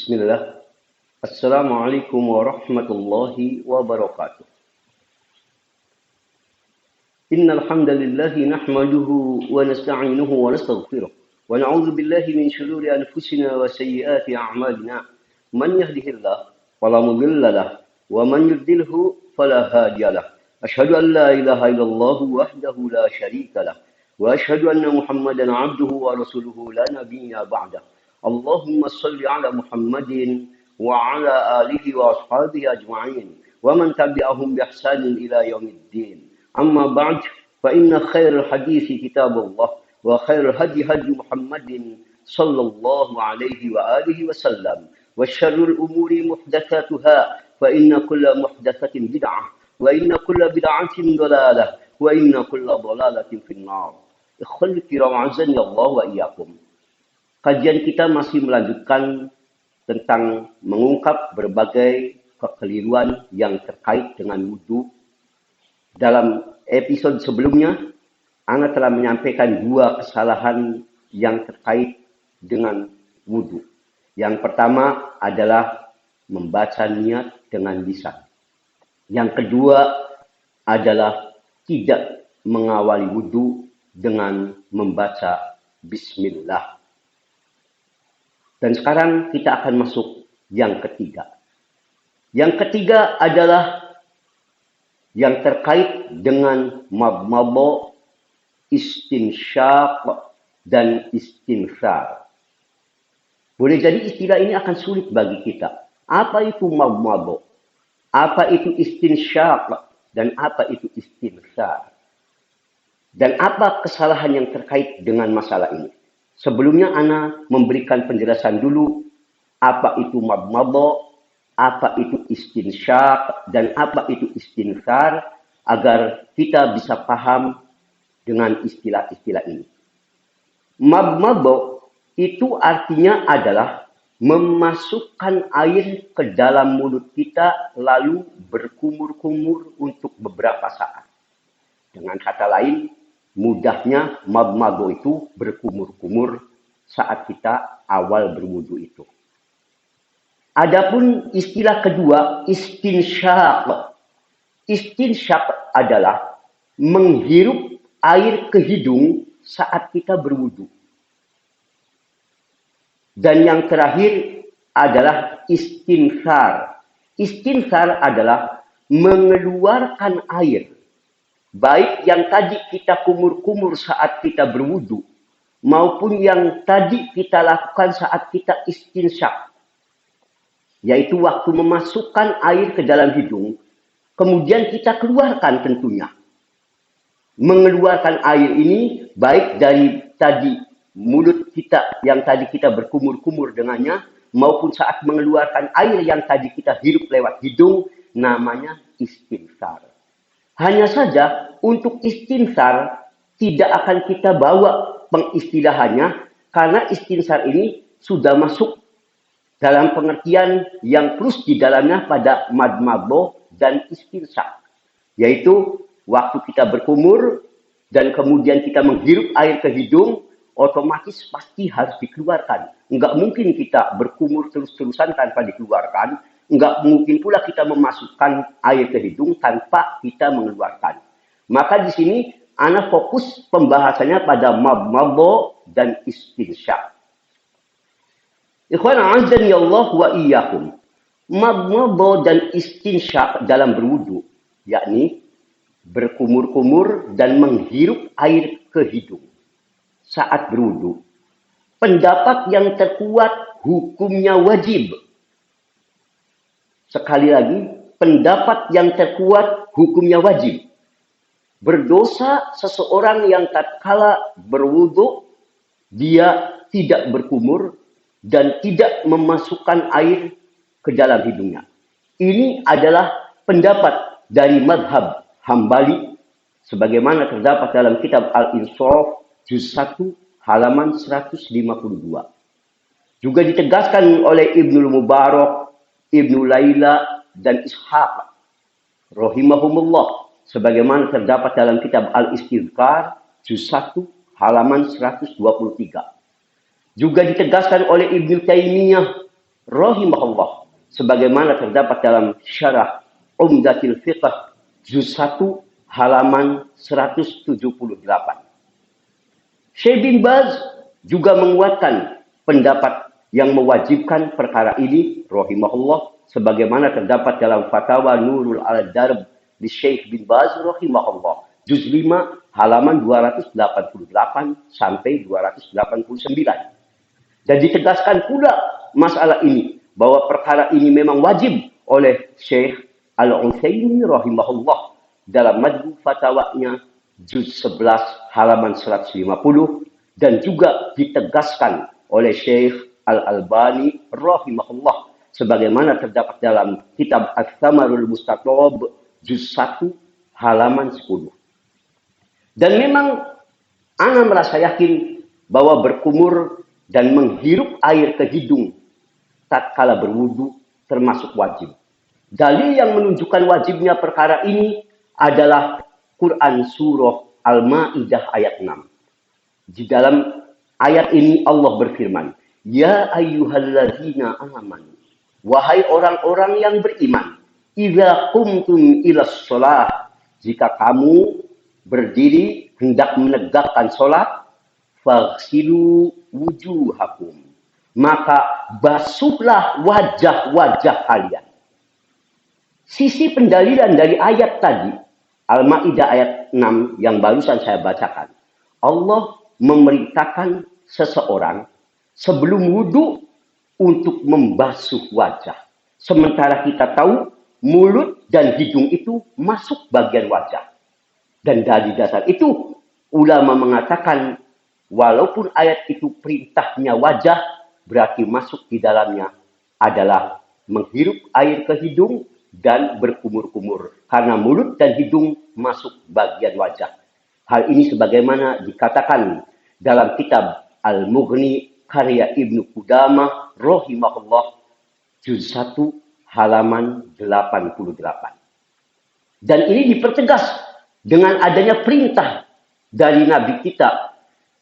Bismillah. Assalamualaikum warahmatullahi wabarakatuh. Innal hamdalillah nahmaduhu wa nasta'inuhu wa nastaghfiruh. Wa na'udzu billahi min shururi anfusina wa sayyiati a'malina. Man yahdihillahu fala mudilla lahu wa man yudlilhu fala hadiya lahu. Asyhadu an la ilaha illallah wahdahu la syarika lahu wa asyhadu anna Muhammadan 'abduhu wa rasuluhu la nabiyya ba'dah. Allahumma shalli 'ala Muhammadin wa 'ala alihi wa ashabihi ajma'in wa man tabi'ahum bi ihsanin ila yaumiddin. Amma ba'd, fa inna khairal hadithi kitabullah wa khairal hadi Muhammadin sallallahu alaihi wa alihi wasallam wa syarrul umuri muhdatsatuha fa inna kulla muhdatsatin bid'ah wa inna kulla bid'atin dhalalah wa inna kulla dhalalatin finnar. Ikhwani kiram azani Allah wa iyyakum. Kajian kita masih melanjutkan tentang mengungkap berbagai kekeliruan yang terkait dengan wudhu. Dalam episode sebelumnya, Ana telah menyampaikan dua kesalahan yang terkait dengan wudhu. Yang pertama adalah membaca niat dengan lisan. Yang kedua adalah tidak mengawali wudhu dengan membaca bismillah. Dan sekarang kita akan masuk yang ketiga. Yang ketiga adalah yang terkait dengan madmadah, istinsyaq, dan istinthar. Boleh jadi istilah ini akan sulit bagi kita. Apa itu madmadah? Apa itu istinsyaq? Dan apa itu istinthar? Dan apa kesalahan yang terkait dengan masalah ini? Sebelumnya Ana memberikan penjelasan dulu apa itu madmadah, apa itu istinsyaq, dan apa itu istinthar, agar kita bisa paham dengan istilah-istilah ini. Madmadah itu artinya adalah memasukkan air ke dalam mulut kita lalu berkumur-kumur untuk beberapa saat. Dengan kata lain, mudahnya madmadah itu berkumur-kumur saat kita awal berwudu itu. Adapun istilah kedua, istinsyaq. Istinsyaq adalah menghirup air ke hidung saat kita berwudu. Dan yang terakhir adalah istinthar. Istinthar adalah mengeluarkan air. Baik yang tadi kita kumur-kumur saat kita berwudu, maupun yang tadi kita lakukan saat kita istinsyaq. Yaitu waktu memasukkan air ke dalam hidung, kemudian kita keluarkan tentunya. Mengeluarkan air ini baik dari tadi mulut kita yang tadi kita berkumur-kumur dengannya, maupun saat mengeluarkan air yang tadi kita hirup lewat hidung, namanya istinthar. Hanya saja untuk istinthar tidak akan kita bawa pengistilahannya, karena istinthar ini sudah masuk dalam pengertian yang plus di dalamnya pada madmadah dan istinsyaq. Yaitu waktu kita berkumur dan kemudian kita menghirup air ke hidung, otomatis pasti harus dikeluarkan. Enggak mungkin kita berkumur terus-terusan tanpa dikeluarkan. Enggak mungkin pula kita memasukkan air ke hidung tanpa kita mengeluarkan. Maka di sini Ana fokus pembahasannya pada madmadah dan istinsyaq. Ikhwan azani Allah wa iyyakum. Madmadah dan istinsyaq dalam berwudu, yakni berkumur-kumur dan menghirup air ke hidung saat berwudu. Pendapat yang terkuat hukumnya wajib. Sekali lagi, pendapat yang terkuat hukumnya wajib. Berdosa seseorang yang tatkala berwudu dia tidak berkumur dan tidak memasukkan air ke dalam hidungnya. Ini adalah pendapat dari madhab Hambali sebagaimana terdapat dalam kitab Al-Insaf juz 1 halaman 152. Juga ditegaskan oleh Ibnul Mubarak, Ibnu Laila, dan Ishaq rahimahumullah sebagaimana terdapat dalam kitab Al-Istidhkar juz 1 halaman 123. Juga ditegaskan oleh Ibnu Taimiyah rahimahullah sebagaimana terdapat dalam Syarah Umdatil Fiqh juz 1 halaman 178. Syekh bin Baz juga menguatkan pendapat yang mewajibkan perkara ini rahimahullah sebagaimana terdapat dalam Fatwa Nurul Al-Darb di Syekh bin Baz rahimahullah juz 5 halaman 288 sampai 289. Dan ditegaskan pula masalah ini bahwa perkara ini memang wajib oleh Syekh Al-Utsaimin rahimahullah dalam Majmu' Fatwanya juz 11 halaman 150 dan juga ditegaskan oleh Syekh Al-Albani rahimahullah sebagaimana terdapat dalam kitab Ats-Tsamarul Mustatab juz 1 halaman 10. Dan memang ana merasa yakin bahwa berkumur dan menghirup air ke hidung tatkala berwudu termasuk wajib. Dalil yang menunjukkan wajibnya perkara ini adalah Quran surah Al-Maidah ayat 6. Di dalam ayat ini Allah berfirman, "Ya ayyuhalladzina amanu." Wahai orang-orang yang beriman, "Idza qumtum ilas shalah." Jika kamu berdiri hendak menegakkan salat, faghsilu wujuhakum. Maka basuhlah wajah-wajah kalian. Sisi pendalilan dari ayat tadi, Al-Maidah ayat 6 yang barusan saya bacakan. Allah memerintahkan seseorang sebelum wudhu untuk membasuh wajah. Sementara kita tahu mulut dan hidung itu masuk bagian wajah. Dan dari dasar itu ulama mengatakan walaupun ayat itu perintahnya wajah, berarti masuk di dalamnya adalah menghirup air ke hidung dan berkumur-kumur. Karena mulut dan hidung masuk bagian wajah. Hal ini sebagaimana dikatakan dalam kitab Al-Mughni karya Ibnu Qudamah rahimahullah juz 1 halaman 88. Dan ini dipertegas dengan adanya perintah dari Nabi kita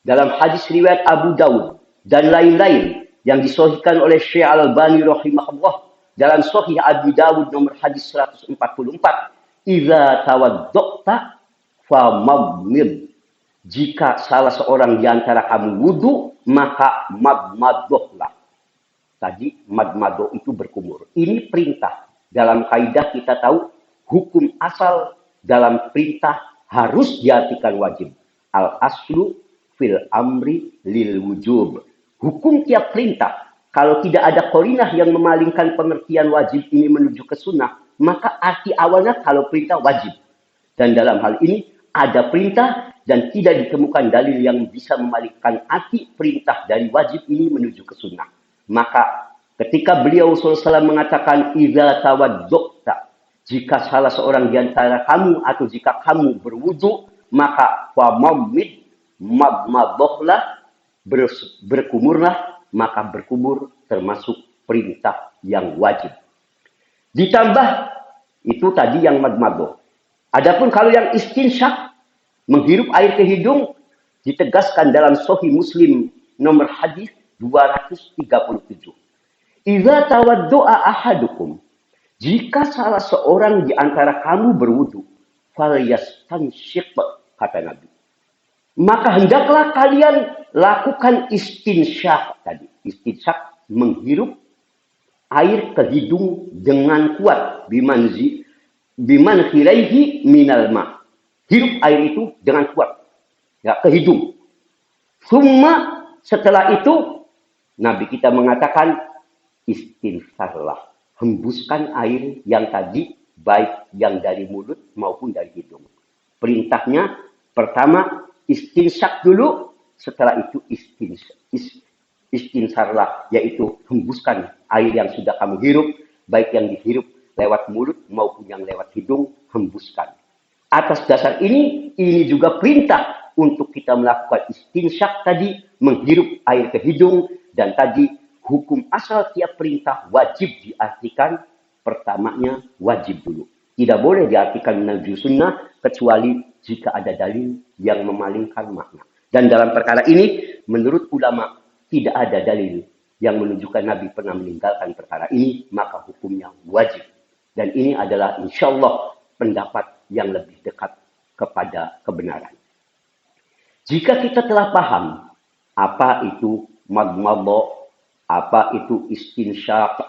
dalam hadis riwayat Abu Daud dan lain-lain yang disahihkan oleh Syekh Al-Albani rahimahullah dalam Sahih Abu Dawud nomor hadis 144, "Idza tawadda'ta famabmid." Jika salah seorang di antara kamu wudu, maka madmadohlah. Tadi madmadoh itu berkumur. Ini perintah. Dalam kaidah kita tahu hukum asal dalam perintah harus diartikan wajib. Al-aslu fil amri lil wujub. Hukum tiap perintah, kalau tidak ada qarinah yang memalingkan pengertian wajib ini menuju ke sunnah, maka arti awalnya kalau perintah wajib. Dan dalam hal ini ada perintah dan tidak ditemukan dalil yang bisa memalingkan arti perintah dari wajib ini menuju ke sunnah. Maka ketika beliau SAW mengatakan idza tawadda'ta, jika salah seorang di antara kamu atau jika kamu berwudu, maka famamid madmadohlah, berkumurlah, maka berkumur termasuk perintah yang wajib. Ditambah itu tadi yang madmadoh. Adapun kalau yang istinsyak, menghirup air ke hidung, ditegaskan dalam Sahih Muslim nomor hadis 237. Idza tawaddu'a ahadukum, jika salah seorang di antara kamu berwudu, falyastansyiq, kata Nabi. Maka hendaklah kalian lakukan istinsyak tadi. Istinsyak menghirup air ke hidung dengan kuat. Biman khilaihi minal ma. Hirup air itu dengan kuat. Ya, ke hidung. Summa setelah itu Nabi kita mengatakan istinsarlah. Hembuskan air yang tadi baik yang dari mulut maupun dari hidung. Perintahnya pertama istinsyak dulu, setelah itu istinsarlah, yaitu hembuskan air yang sudah kamu hirup, baik yang dihirup lewat mulut maupun yang lewat hidung, hembuskan. Atas dasar ini juga perintah untuk kita melakukan istinsyak tadi, menghirup air ke hidung, dan tadi hukum asal tiap perintah wajib diartikan pertamanya wajib dulu. Tidak boleh diartikan menuju sunnah kecuali jika ada dalil yang memalingkan makna. Dan dalam perkara ini menurut ulama tidak ada dalil yang menunjukkan Nabi pernah meninggalkan perkara ini, maka hukumnya wajib. Dan ini adalah insya Allah pendapat yang lebih dekat kepada kebenaran. Jika kita telah paham apa itu madmadah, apa itu istinsyaq,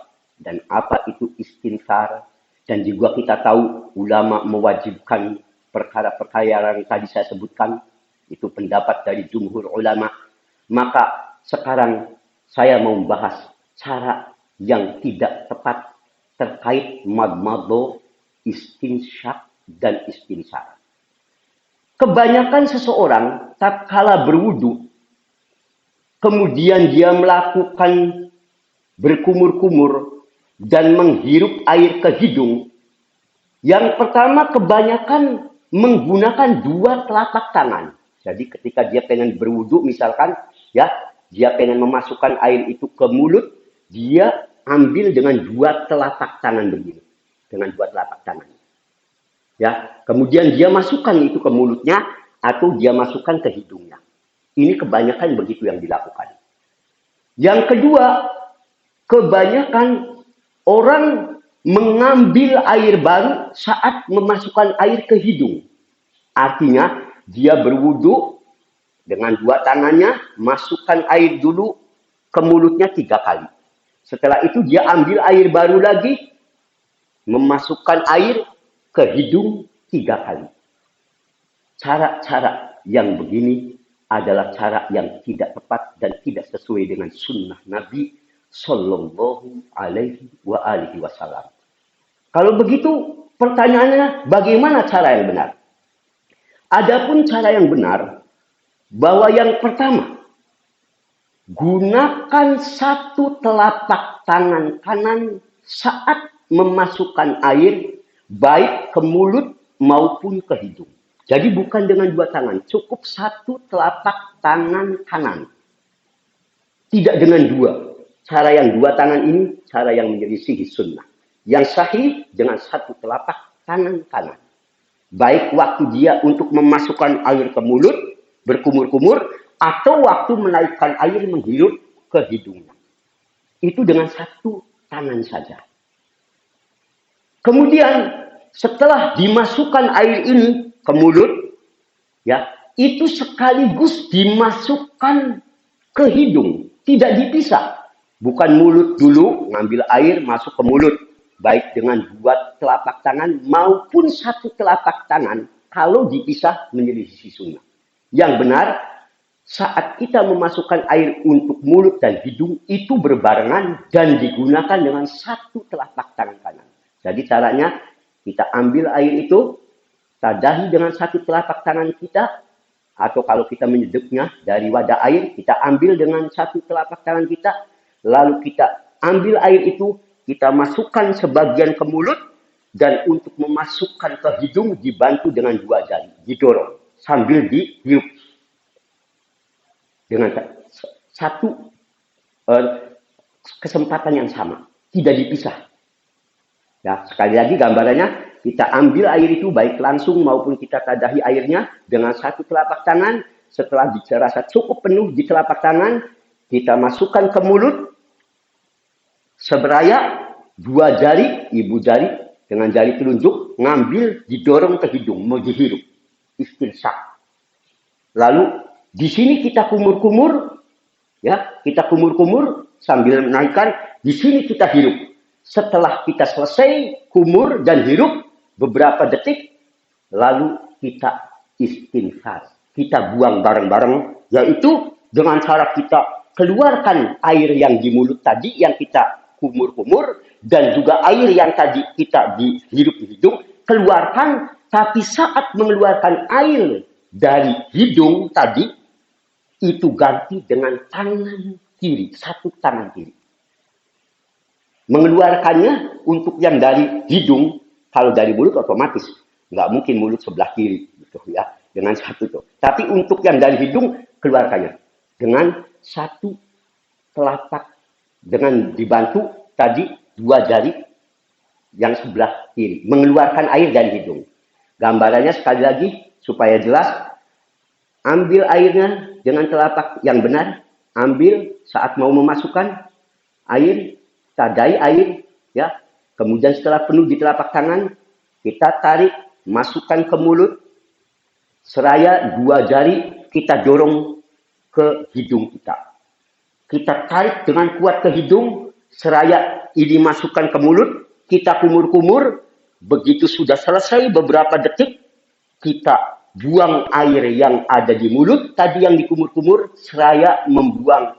dan apa itu istinsar, dan juga kita tahu ulama mewajibkan perkara-perkara yang tadi saya sebutkan, itu pendapat dari jumhur ulama, maka sekarang saya mau membahas cara yang tidak tepat terkait madmadah, istinsyaq, dan istinsar. Kebanyakan seseorang tatkala berwudu, kemudian dia melakukan berkumur-kumur dan menghirup air ke hidung. Yang pertama kebanyakan menggunakan dua telapak tangan. Jadi ketika dia pengen berwudu misalkan, ya, dia pengen memasukkan air itu ke mulut, dia ambil dengan dua telapak tangan begini. Dengan dua telapak tangan. Ya, kemudian dia masukkan itu ke mulutnya atau dia masukkan ke hidungnya. Ini kebanyakan begitu yang dilakukan. Yang kedua, kebanyakan orang mengambil air baru saat memasukkan air ke hidung. Artinya, dia berwudu dengan dua tangannya, masukkan air dulu ke mulutnya 3 kali. Setelah itu dia ambil air baru lagi, memasukkan air ke hidung 3 kali. Cara-cara yang begini adalah cara yang tidak tepat dan tidak sesuai dengan sunnah Nabi Sallallahu Alaihi Wasallam. Kalau begitu, pertanyaannya bagaimana cara yang benar? Adapun cara yang benar, bahwa yang pertama, gunakan satu telapak tangan kanan saat memasukkan air baik ke mulut maupun ke hidung. Jadi bukan dengan dua tangan, cukup satu telapak tangan kanan. Tidak dengan dua. Cara yang dua tangan ini, cara yang menyelisihi sunnah. Yang sahih dengan satu telapak tangan kanan. Baik waktu dia untuk memasukkan air ke mulut, berkumur-kumur, atau waktu menaikkan air menghirup ke hidungnya. Itu dengan satu tangan saja. Kemudian setelah dimasukkan air ini ke mulut, ya, itu sekaligus dimasukkan ke hidung, tidak dipisah. Bukan mulut dulu, ngambil air masuk ke mulut, baik dengan dua telapak tangan maupun satu telapak tangan, kalau dipisah menyelisih sunnah. Yang benar, saat kita memasukkan air untuk mulut dan hidung, itu berbarengan dan digunakan dengan satu telapak tangan kanan. Jadi caranya, kita ambil air itu, tadahi dengan satu telapak tangan kita, atau kalau kita menyedupnya dari wadah air, kita ambil dengan satu telapak tangan kita, lalu kita ambil air itu, kita masukkan sebagian ke mulut, dan untuk memasukkan ke hidung dibantu dengan dua jari, didorong, sambil dihirup. Dengan satu kesempatan yang sama, tidak dipisah. Ya, sekali lagi gambarannya, kita ambil air itu baik langsung maupun kita tadahi airnya dengan satu telapak tangan. Setelah dirasa cukup penuh di telapak tangan, kita masukkan ke mulut. Seberaya, dua jari, ibu jari dengan jari telunjuk, ngambil, didorong ke hidung, mau dihirup. Istinsyaq. Lalu, di sini kita kumur-kumur, ya, kita kumur-kumur sambil menaikkan, di sini kita hirup. Setelah kita selesai kumur dan hirup beberapa detik, lalu kita istinsar. Kita buang bareng-bareng, yaitu dengan cara kita keluarkan air yang di mulut tadi, yang kita kumur-kumur, dan juga air yang tadi kita dihirup di hidung, keluarkan, tapi saat mengeluarkan air dari hidung tadi, itu ganti dengan tangan kiri, satu tangan kiri. Mengeluarkannya untuk yang dari hidung, kalau dari mulut otomatis nggak mungkin mulut sebelah kiri, gitu ya, dengan satu itu. Tapi untuk yang dari hidung, keluarkannya dengan satu telapak, dengan dibantu tadi dua jari yang sebelah kiri, mengeluarkan air dari hidung. Gambarannya sekali lagi supaya jelas, ambil airnya dengan telapak yang benar, ambil saat mau memasukkan, air, tadai air, ya. Kemudian setelah penuh di telapak tangan, kita tarik, masukkan ke mulut, seraya 2 jari kita dorong ke hidung kita. Kita tarik dengan kuat ke hidung, seraya ini masukkan ke mulut, kita kumur-kumur, begitu sudah selesai beberapa detik, kita buang air yang ada di mulut, tadi yang dikumur-kumur, seraya membuang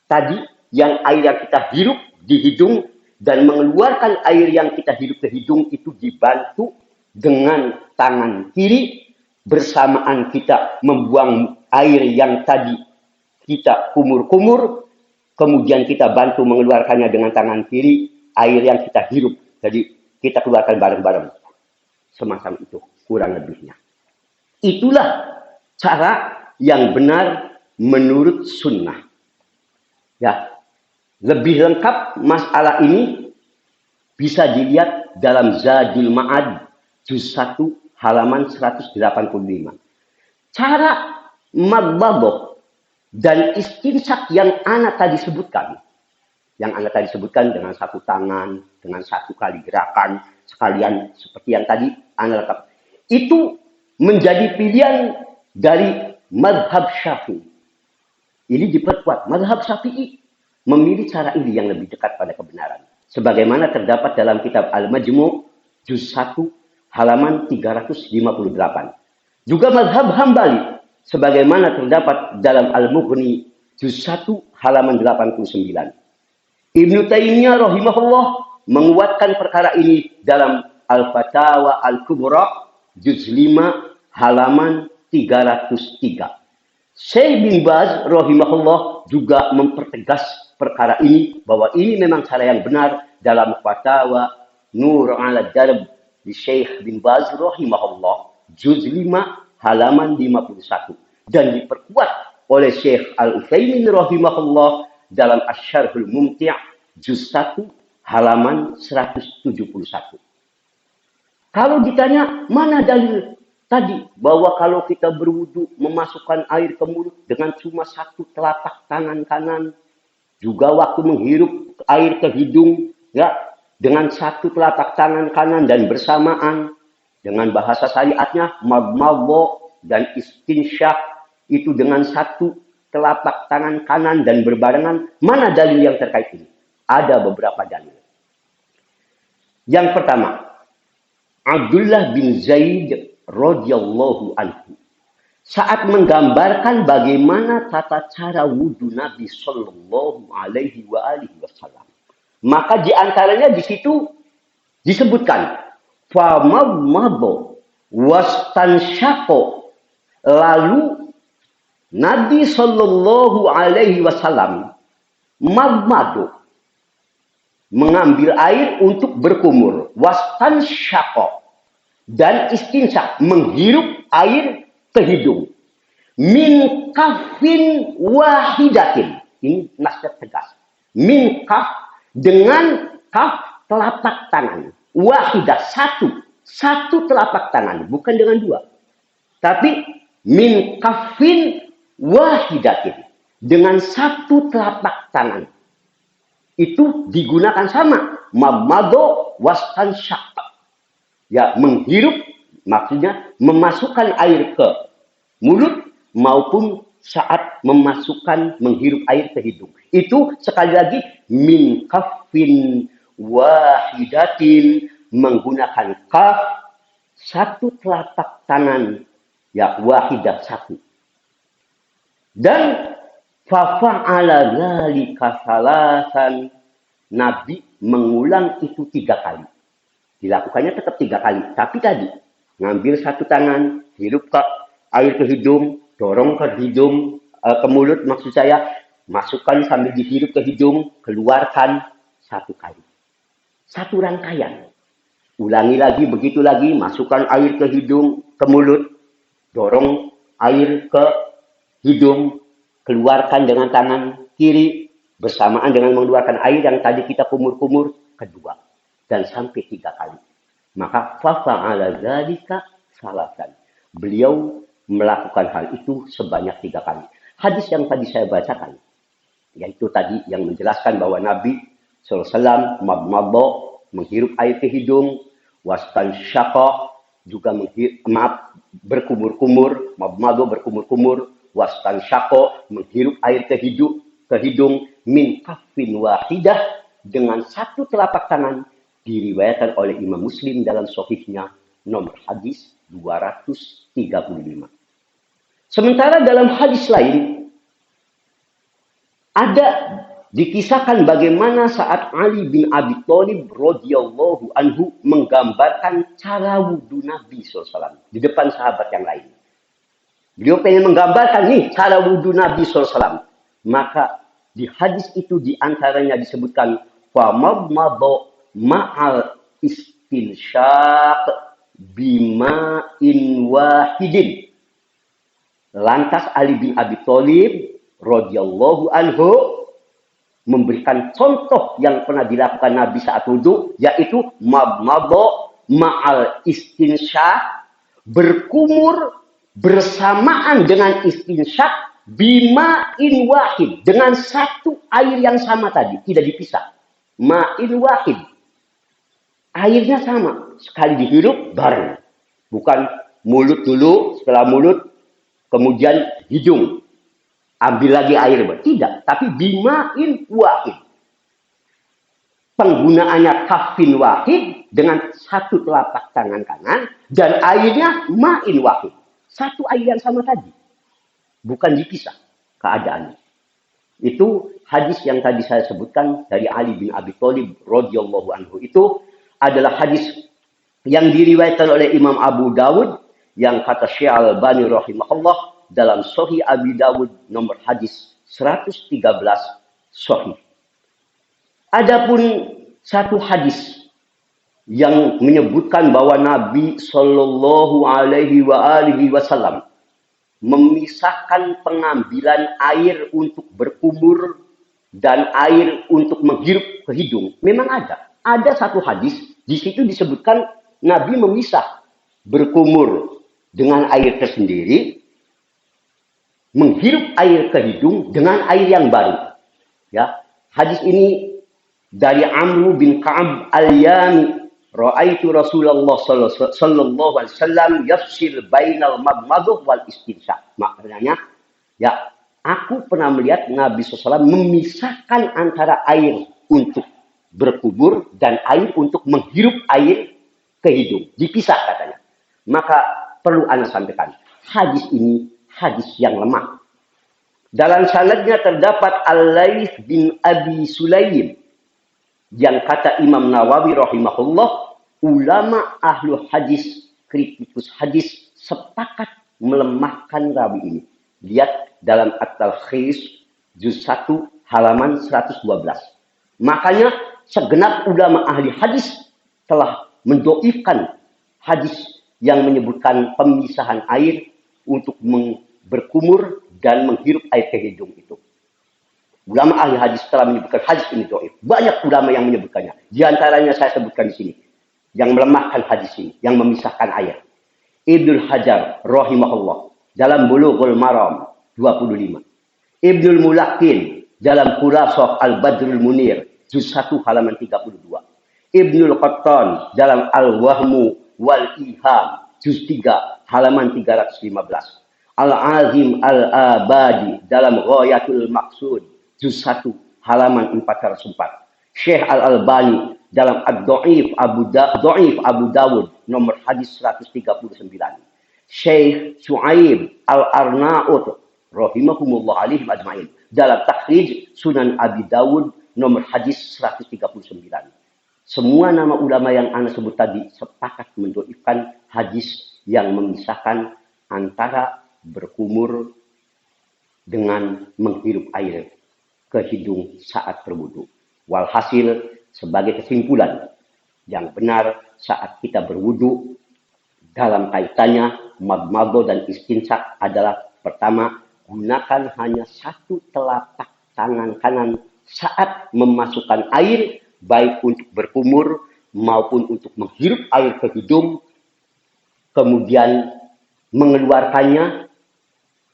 tadi yang air yang kita hirup di hidung, dan mengeluarkan air yang kita hirup ke hidung itu dibantu dengan tangan kiri, bersamaan kita membuang air yang tadi kita kumur-kumur, kemudian kita bantu mengeluarkannya dengan tangan kiri, air yang kita hirup. Jadi kita keluarkan bareng-bareng. Semacam itu, kurang lebihnya. Itulah cara yang benar menurut sunnah. Ya, lebih lengkap masalah ini bisa dilihat dalam Zadul Ma'ad juz 1 halaman 185. Cara madmadah dan istinsak yang ana tadi sebutkan, dengan satu tangan, dengan satu kali gerakan, sekalian seperti yang tadi ana lengkap, itu menjadi pilihan dari mazhab Syafi'i. Ini diperkuat. Mazhab Syafi'i memilih cara ini yang lebih dekat pada kebenaran. Sebagaimana terdapat dalam kitab Al-Majmu' juz 1 halaman 358. Juga mazhab Hambali sebagaimana terdapat dalam Al-Mughni juz 1 halaman 89. Ibnu Taimiyah rahimahullah menguatkan perkara ini dalam Al-Fatawa Al-Kubra juz 5 halaman 303. Syekh bin Baz rahimahullah juga mempertegas perkara ini bahwa ini memang cara yang benar dalam Fatawa Nur ala Darb di Syekh bin Baz rahimahullah juz 5 halaman 51 dan diperkuat oleh Syekh Al-Utsaimin rahimahullah dalam Asy-Syarhul Mumti' juz 1 halaman 171. Kalau ditanya mana dalil tadi bahwa kalau kita berwudu memasukkan air ke mulut dengan cuma satu telapak tangan kanan, juga waktu menghirup air ke hidung ya dengan satu telapak tangan kanan dan bersamaan dengan bahasa syariatnya madmadha dan istinsyak itu dengan satu telapak tangan kanan dan berbarengan, mana dalil yang terkait ini? Ada beberapa dalil. Yang pertama, Abdullah bin Zaid radhiyallahu anhu saat menggambarkan bagaimana tata cara wudhu Nabi Shallallahu Alaihi Wasallam, maka diantaranya di situ disebutkan famadmado wastansyaqo, lalu Nabi Shallallahu Alaihi Wasallam madmado, mengambil air untuk berkumur, wastansyaqo, dan istinsak, menghirup air ke hidung, min kafin wahidatin. Ini nasihat tegas. Min kaf, dengan kaf telapak tangan, wahidah, satu telapak tangan, bukan dengan dua, tapi min kafin wahidatin, dengan satu telapak tangan. Itu digunakan sama, mamado wastansyaq. Ya, menghirup maksudnya memasukkan air ke mulut maupun saat menghirup air ke hidung. Itu sekali lagi min kafin wahidatin, menggunakan kaf, satu telapak tangan, ya, wahidah, satu. Dan fafa'ala dzalika salasan, Nabi mengulang itu 3 kali. Dilakukannya tetap 3 kali. Tapi tadi, ngambil satu tangan, hirup ke air ke hidung, dorong ke hidung, ke mulut maksud saya, masukkan sambil dihirup ke hidung, keluarkan 1 kali. Satu rangkaian. Ulangi lagi, begitu lagi, masukkan air ke hidung, ke mulut, dorong air ke hidung, keluarkan dengan tangan kiri, bersamaan dengan mengeluarkan air yang tadi kita kumur-kumur, kedua. Dan sampai 3 kali. Maka fafa'ala dzalika salasan. Beliau melakukan hal itu sebanyak 3 kali. Hadis yang tadi saya bacakan, yaitu tadi yang menjelaskan bahwa Nabi SAW madmado, menghirup air ke hidung, wastansyaqa, juga berkumur-kumur, madmado berkumur-kumur, wastansyaqa, menghirup air ke hidung min kaffin wahidah, dengan satu telapak tangan, diriwayatkan oleh Imam Muslim dalam sahihnya nomor hadis 235. Sementara dalam hadis lain ada dikisahkan bagaimana saat Ali bin Abi Thalib radhiyallahu anhu menggambarkan cara wudhu Nabi SAW di depan sahabat yang lain. Beliau pengen menggambarkan nih cara wudhu Nabi SAW. Maka di hadis itu diantaranya disebutkan famadmado ma'al istinsyaq bima'in wahidin. Lantas Ali bin Abi Thalib radhiyallahu anhu memberikan contoh yang pernah dilakukan Nabi saat wudhu, yaitu madmado ma'al istinsyaq, berkumur bersamaan dengan istinsyaq bima'in wahid, dengan satu air yang sama tadi, tidak dipisah. Ma'in wahid, airnya sama, sekali dihirup bareng, bukan mulut dulu, setelah mulut kemudian hidung, ambil lagi air, tidak, tapi bima'in wahid. Penggunaannya kafin wahid dengan satu telapak tangan kanan, dan airnya ma'in wahid, satu air yang sama tadi, bukan dipisah keadaannya. Itu hadis yang tadi saya sebutkan dari Ali bin Abi Thalib radhiyallahu anhu. Itu adalah hadis yang diriwayatkan oleh Imam Abu Dawud, yang kata Syekh Al-Albani rahimahullah dalam Sahih Abi Dawud nomor hadis 113 sahih. Adapun satu hadis yang menyebutkan bahwa Nabi Shallallahu Alaihi Wasallam memisahkan pengambilan air untuk berkumur dan air untuk menghirup ke hidung. Memang ada. Ada satu hadis, di situ disebutkan Nabi memisah berkumur dengan air tersendiri, menghirup air ke hidung dengan air yang baru. Ya, hadis ini dari Amr bin Ka'ab al-Yami. Ra'aitu Rasulullah sallallahu alaihi wasallam yafsil bainal madmadah wal istinsyaq. Maknanya, ya, aku pernah melihat Nabi SAW memisahkan antara air untuk berkubur dan air untuk menghirup air ke hidung. Dipisah katanya. Maka perlu Anda sampaikan, hadis ini hadis yang lemah. Dalam sanadnya terdapat Al-Laits bin Abi Sulaim, yang kata Imam Nawawi rahimahullah, ulama ahlu hadis, kritikus hadis sepakat melemahkan rawi ini. Lihat dalam At-Talkhis juz 1 halaman 112. Makanya segenap ulama ahli hadis telah mendoifkan hadis yang menyebutkan pemisahan air untuk berkumur dan menghirup air ke hidung itu. Ulama ahli hadis telah menyebutkan hadis ini dhaif. Banyak ulama yang menyebutkannya. Di antaranya saya sebutkan di sini, yang melemahkan hadis ini, yang memisahkan air. Ibnul Hajar rahimahullah dalam Bulughul Maram 25. Ibnul Mulaqqin dalam Khulasath Al-Badrul Munir juz 1 halaman 32. Ibnul Qattan dalam Al-Wahmu wal Iham juz 3 halaman 315. Al-Azim Al-Abadi dalam Ghayatul Maqsud juz 1 halaman 404. Syekh Al-Albani dalam Ad-Dhaif Abu Dawud nomor hadis 139. Syekh Su'aib Al-Arnaut rahimahumullah alaihim ajma'in dalam Takhrij Sunan Abi Dawud nomor hadis 139. Semua nama ulama yang Anda sebut tadi sepakat mendoifkan hadis yang memisahkan antara berkumur dengan menghirup air ke hidung saat berwudu. Walhasil, sebagai kesimpulan, yang benar saat kita berwudu dalam kaitannya madmado dan istinsyaq adalah, pertama, gunakan hanya satu telapak tangan kanan saat memasukkan air, baik untuk berkumur maupun untuk menghirup air ke hidung, kemudian mengeluarkannya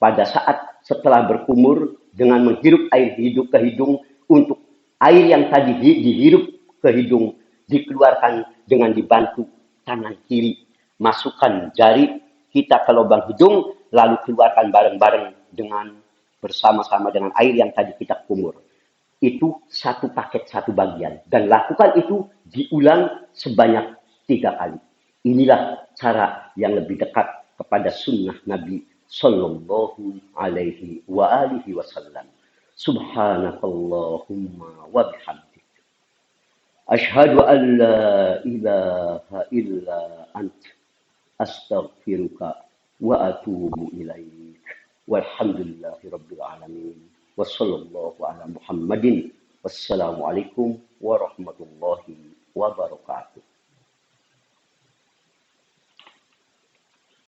pada saat setelah berkumur dengan menghirup air hidup ke hidung untuk Air yang tadi dihirup ke hidung dikeluarkan dengan dibantu tangan kiri. Masukkan jari kita ke lubang hidung, lalu keluarkan bareng-bareng dengan bersama-sama dengan air yang tadi kita kumur. Itu satu paket, satu bagian. Dan lakukan itu diulang sebanyak 3 kali. Inilah cara yang lebih dekat kepada sunnah Nabi Sallallahu Alaihi Wasallam. Subhanakallahumma wa bihamdik. Ashhadu an la ilaha illa ant. Astaghfiruka wa atubu ilaik. Walhamdulillahi rabbil alamin. Wassallallahu ala Muhammadin. Wassalamualaikum warahmatullahi wabarakatuh.